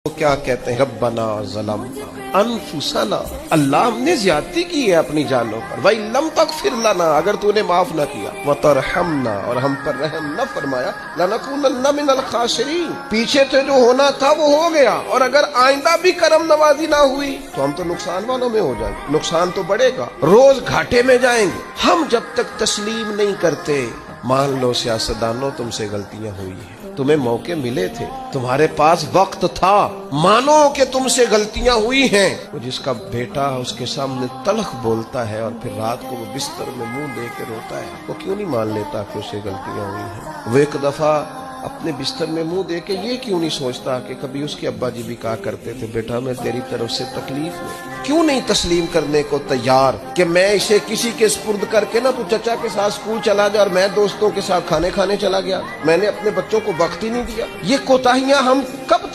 तो क्या कहते हैं, रब्बना ज़लम अनफुसना, अल्लाह हमने ज्यादती की है अपनी जानों पर, वही लम तक फिर लाना, अगर तूने माफ न किया, व तरहमना, और हम पर रहम न फरमाया, लनकुनन्ना मिनल खासिरीन, पीछे से जो होना था वो हो गया, और अगर आइंदा भी करम नवाजी ना हुई तो हम तो नुकसान वालों में हो जाएंगे, नुकसान तो बढ़ेगा, रोज घाटे में जाएंगे। हम जब तक तस्लीम नहीं करते, मान लो सियासतदानों तुमसे गलतियां हुई है, तुम्हें मौके मिले थे, तुम्हारे पास वक्त था, मानो कि तुमसे गलतियां हुई हैं, वो जिसका बेटा उसके सामने तलख बोलता है और फिर रात को वो बिस्तर में मुंह लेके रोता है, वो क्यों नहीं मान लेता कि उससे गलतियां हुई हैं? वो एक दफा अपने बिस्तर में मुंह दे के ये क्यों नहीं सोचता कि कभी उसके अब्बा जी भी कहा करते थे, बेटा मैं तेरी तरफ से तकलीफ में, क्यों नहीं तस्लीम करने को तैयार कि मैं इसे किसी के स्पुर्द करके ना, तू चचा के साथ स्कूल चला जा और मैं दोस्तों के साथ खाने खाने चला गया, मैंने अपने बच्चों को वक्त ही नहीं दिया। ये कोताहियां हम कब